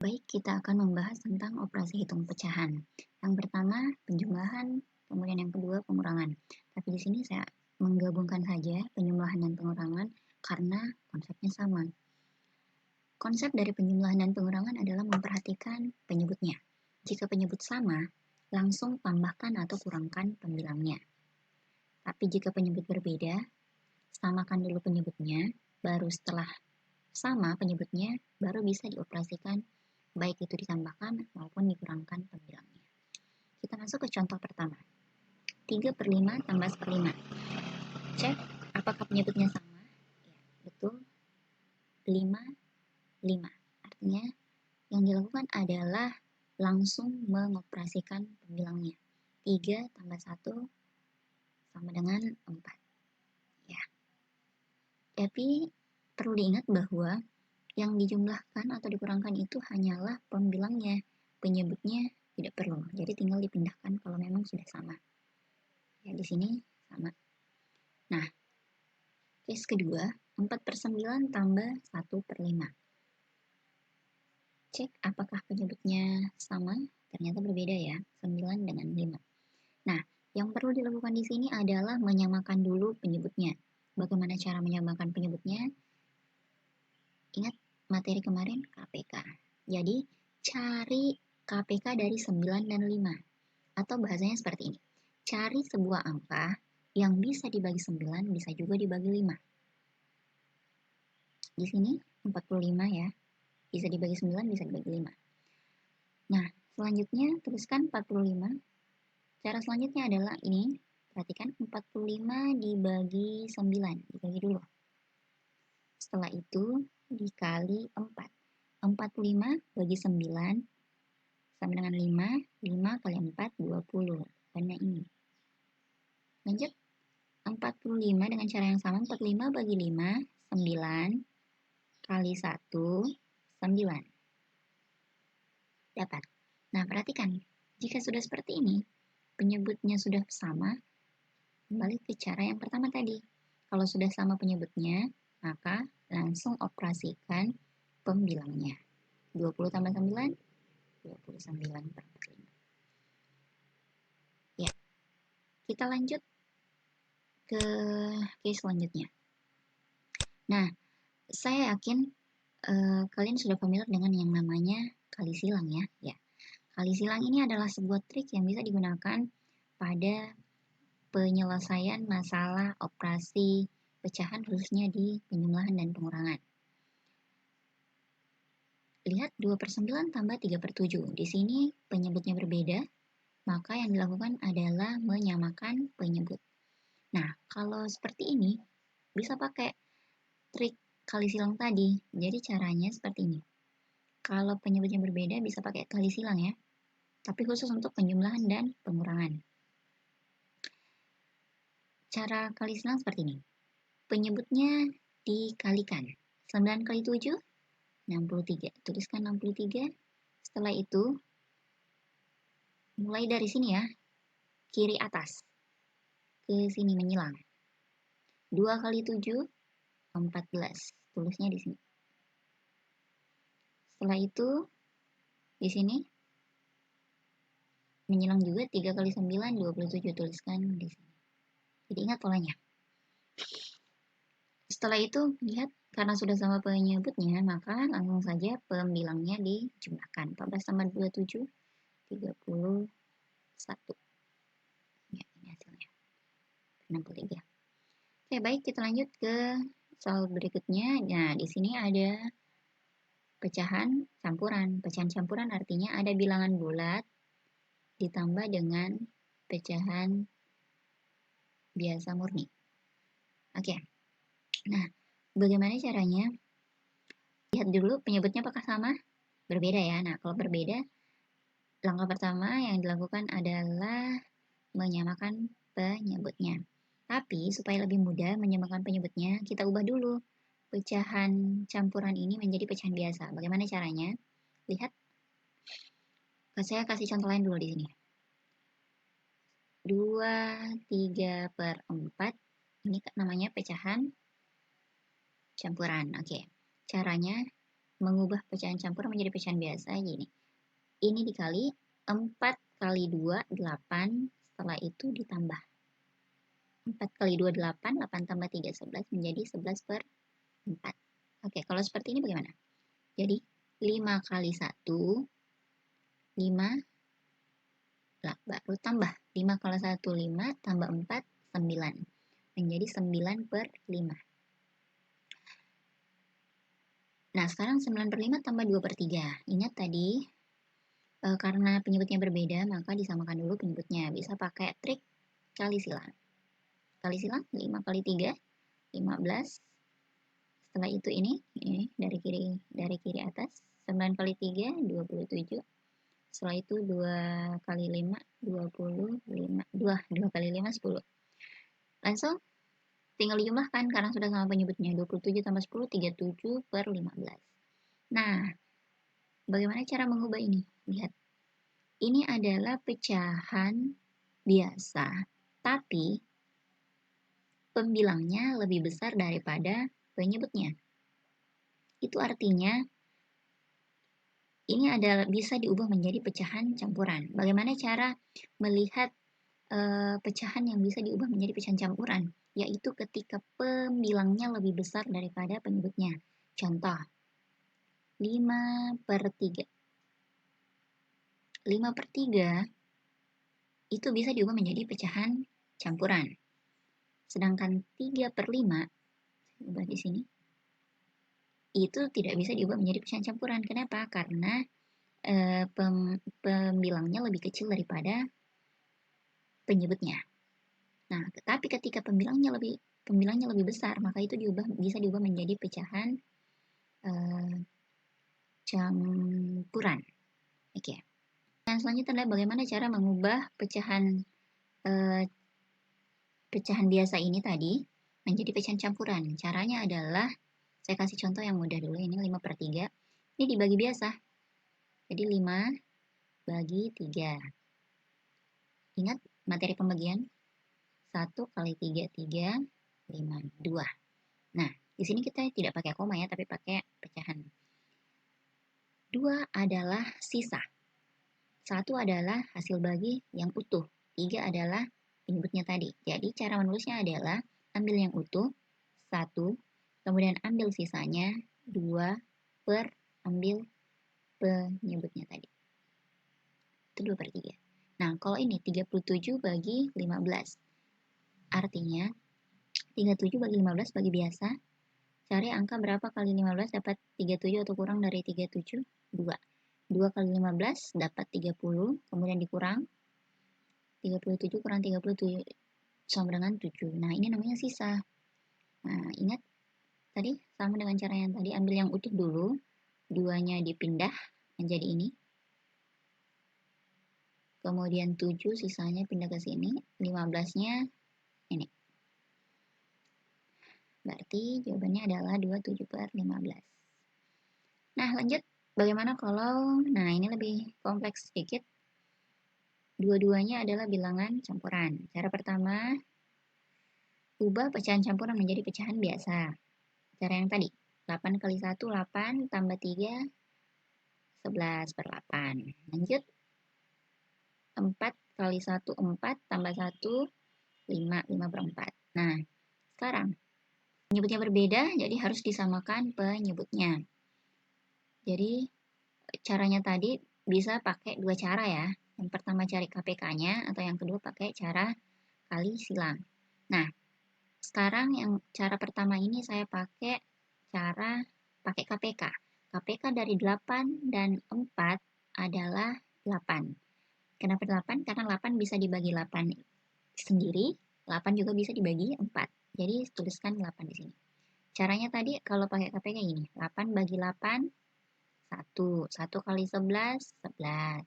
Baik, kita akan membahas tentang operasi hitung pecahan. Yang pertama, penjumlahan, kemudian yang kedua, pengurangan. Tapi di sini saya menggabungkan saja penjumlahan dan pengurangan karena konsepnya sama. Konsep dari penjumlahan dan pengurangan adalah memperhatikan penyebutnya. Jika penyebut sama, langsung tambahkan atau kurangkan pembilangnya. Tapi jika penyebut berbeda, samakan dulu penyebutnya, baru setelah sama penyebutnya, baru bisa dioperasikan, baik itu ditambahkan maupun dikurangkan pembilangnya. Kita masuk ke contoh pertama. 3/5 tambah 1/5. Cek apakah penyebutnya sama? Ya, betul. 5, 5. Artinya yang dilakukan adalah langsung mengoperasikan pembilangnya. 3 tambah 1 sama dengan 4. Ya. Tapi perlu diingat bahwa yang dijumlahkan atau dikurangkan itu hanyalah pembilangnya. Penyebutnya tidak perlu. Jadi tinggal dipindahkan kalau memang sudah sama. Ya, di sini sama. Nah, case kedua, 4/9 tambah 1/5. Cek apakah penyebutnya sama? Ternyata berbeda ya, 9 dengan 5. Nah, yang perlu dilakukan di sini adalah menyamakan dulu penyebutnya. Bagaimana cara menyamakan penyebutnya? Ingat materi kemarin KPK. Jadi, cari KPK dari 9 dan 5. Atau bahasanya seperti ini. Cari sebuah angka yang bisa dibagi 9, bisa juga dibagi 5. Di sini 45 ya. Bisa dibagi 9, bisa dibagi 5. Nah, selanjutnya tuliskan 45. Cara selanjutnya adalah ini. Perhatikan 45 dibagi 9. Dibagi dulu. Setelah itu dikali 4. 45 bagi 9 sama dengan 5. 5 kali 4, 20. Karena ini. Lanjut. 45 dengan cara yang sama. 45 bagi 5, 9. Kali 1, 9. Dapat. Nah, perhatikan. Jika sudah seperti ini, penyebutnya sudah sama, kembali ke cara yang pertama tadi. Kalau sudah sama penyebutnya, maka langsung operasikan pembilangnya. 20 tambah 9, 29/45. Ya, kita lanjut ke case selanjutnya. Nah, saya yakin kalian sudah familiar dengan yang namanya kali silang ya. Ya, kali silang ini adalah sebuah trik yang bisa digunakan pada penyelesaian masalah operasi pecahan khususnya di penjumlahan dan pengurangan. Lihat 2/9 tambah 3/7. Di sini penyebutnya berbeda, maka yang dilakukan adalah menyamakan penyebut. Nah, kalau seperti ini bisa pakai trik kali silang tadi. Jadi caranya seperti ini. Kalau penyebutnya berbeda bisa pakai kali silang ya. Tapi khusus untuk penjumlahan dan pengurangan. Cara kali silang seperti ini. Penyebutnya dikalikan. 9 kali 7, 63. Tuliskan 63. Setelah itu, mulai dari sini ya, kiri atas. Ke sini menyilang. 2 kali 7, 14. Tulisnya di sini. Setelah itu, di sini menyilang juga 3 kali 9, 27. Tuliskan di sini. Jadi ingat polanya. Setelah itu, lihat karena sudah sama penyebutnya, maka langsung saja pembilangnya dijumlahkan. 14 tambah 27, 31. Ya, ini hasilnya. 63. Oke, baik, kita lanjut ke soal berikutnya. Nah, di sini ada pecahan campuran. Pecahan campuran artinya ada bilangan bulat ditambah dengan pecahan biasa murni. Oke. Nah, bagaimana caranya? Lihat dulu penyebutnya apakah sama? Berbeda ya. Nah, kalau berbeda, langkah pertama yang dilakukan adalah menyamakan penyebutnya. Tapi supaya lebih mudah menyamakan penyebutnya, kita ubah dulu pecahan campuran ini menjadi pecahan biasa. Bagaimana caranya? Lihat. Saya kasih contoh lain dulu di sini. 2/3/4. Ini namanya pecahan campuran. Oke. Caranya mengubah pecahan campuran menjadi pecahan biasa gini. Ini dikali 4 kali 2, 8. Setelah itu ditambah 4 kali 2, 8. 8 tambah 3, 11. Menjadi 11 per 4. Oke, kalau seperti ini bagaimana? Jadi 5 kali 1, 5. Lah, baru tambah 5 kali 1, 5. Tambah 4, 9. Menjadi 9 per 5. Nah, sekarang 9 per 5 tambah 2 per 3. Ingat tadi, karena penyebutnya berbeda, maka disamakan dulu penyebutnya. Bisa pakai trik kali silang. Kali silang, 5 kali 3, 15. Setelah itu ini dari kiri atas, 9 kali 3, 27. Setelah itu 2 kali 5, 25. 2 kali 5, 10. Langsung tinggal dijumlahkan karena sudah sama penyebutnya. 27 tambah 10, 37 per 15. Nah, bagaimana cara mengubah ini? Lihat. Ini adalah pecahan biasa, tapi pembilangnya lebih besar daripada penyebutnya. Itu artinya ini adalah bisa diubah menjadi pecahan campuran. Bagaimana cara melihat pecahan yang bisa diubah menjadi pecahan campuran? Yaitu ketika pembilangnya lebih besar daripada penyebutnya. Contoh, 5 per 3. 5 per 3 itu bisa diubah menjadi pecahan campuran. Sedangkan 3 per 5, ubah di sini, itu tidak bisa diubah menjadi pecahan campuran. Kenapa? Karena pembilangnya lebih kecil daripada penyebutnya. Nah, tetapi ketika pembilangnya lebih besar, maka itu bisa diubah menjadi pecahan campuran. Oke. Dan selanjutnya adalah bagaimana cara mengubah pecahan biasa ini tadi menjadi pecahan campuran. Caranya adalah, saya kasih contoh yang mudah dulu, ini 5 per 3. Ini dibagi biasa. Jadi 5 bagi 3. Ingat materi pembagian? 1 kali 3, 3, 5, 2. Nah, di sini kita tidak pakai koma ya, tapi pakai pecahan. 2 adalah sisa. 1 adalah hasil bagi yang utuh. 3 adalah penyebutnya tadi. Jadi cara menulisnya adalah ambil yang utuh, 1, kemudian ambil sisanya, 2, per ambil penyebutnya tadi. Itu 2 per 3. Nah, kalau ini 37 bagi 15. Artinya, 37 bagi 15 bagi biasa. Cari angka berapa kali 15 dapat 37 atau kurang dari 37? 2. 2 kali 15 dapat 30, kemudian dikurang 37 kurang 37 sama dengan 7. Nah, ini namanya sisa. Nah, ingat tadi sama dengan cara yang tadi, ambil yang utuh dulu, 2-nya dipindah menjadi ini. Kemudian 7 sisanya pindah ke sini, 15-nya ini. Berarti jawabannya adalah 27 per 15. Nah, lanjut. Bagaimana kalau, nah ini lebih kompleks sedikit. Dua-duanya adalah bilangan campuran. Cara pertama, ubah pecahan campuran menjadi pecahan biasa. Cara yang tadi, 8 kali 1, 8, tambah 3, 11 per 8. Lanjut, 4 kali 1, 4, tambah 1, 5, 5 per 4. Nah, sekarang, penyebutnya berbeda, jadi harus disamakan penyebutnya. Jadi, caranya tadi bisa pakai dua cara ya. Yang pertama cari KPK-nya, atau yang kedua pakai cara kali silang. Nah, sekarang yang cara pertama ini saya pakai KPK. KPK dari 8 dan 4 adalah 8. Kenapa 8? Karena 8 bisa dibagi 8 sendiri, 8 juga bisa dibagi 4. Jadi tuliskan 8 di sini. Caranya tadi kalau pakai KPK ini, 8 bagi 8, 1. 1 kali 11, 11.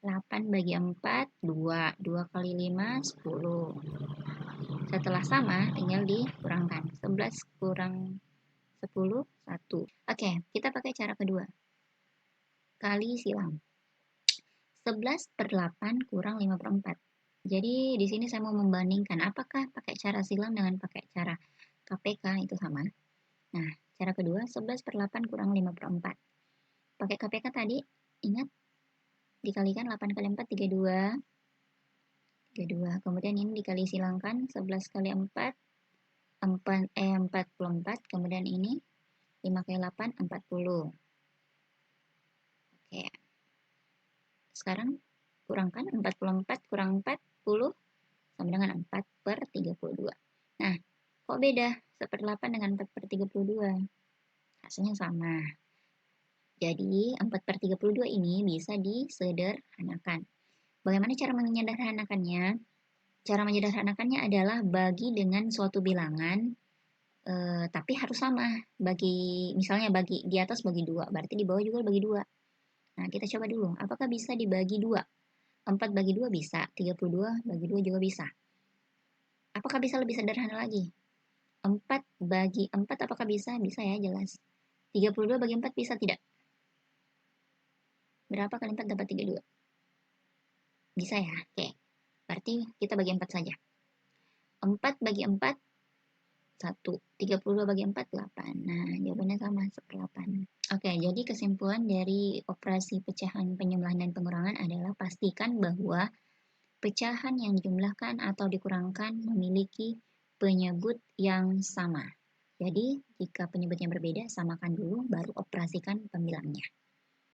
8 bagi 4, 2. 2 kali 5, 10. Setelah sama, tinggal dikurangkan. 11 kurang 10, 1. Oke, kita pakai cara kedua. Kali silang. 11 per 8 kurang 5 per 4. Jadi, di sini saya mau membandingkan apakah pakai cara silang dengan pakai cara KPK itu sama. Nah, Cara kedua, 11/8 kurang 5/4. Pakai KPK tadi, ingat, dikalikan 8 kali 4, 32. 32. Kemudian ini dikali silangkan, 11 kali 4, 44. Kemudian ini 5 kali 8, 40. Oke. Sekarang kurangkan 44 kurang 40 sama dengan 4/32. Nah, kok beda 1/8 dengan 4/32? Hasilnya sama. Jadi 4/32 ini bisa disederhanakan. Bagaimana cara menyederhanakannya? Cara menyederhanakannya adalah bagi dengan suatu bilangan, tapi harus sama. Misalnya bagi di atas bagi 2, berarti di bawah juga bagi 2. Nah, kita coba dulu. Apakah bisa dibagi 2? 4 bagi 2 bisa, 32 bagi 2 juga bisa. Apakah bisa lebih sederhana lagi? 4 bagi 4 apakah bisa? Bisa ya, jelas. 32 bagi 4 bisa tidak? Berapa kali 4 dapat 32? Bisa ya? Oke. Berarti kita bagi 4 saja. 4 bagi 4, 1. 32 bagi 4, 8. Nah, jawabannya sama, 1/8. Oke, jadi kesimpulan dari operasi pecahan, penjumlahan, dan pengurangan adalah pastikan bahwa pecahan yang dijumlahkan atau dikurangkan memiliki penyebut yang sama. Jadi, jika penyebutnya berbeda, samakan dulu, baru operasikan pembilangnya.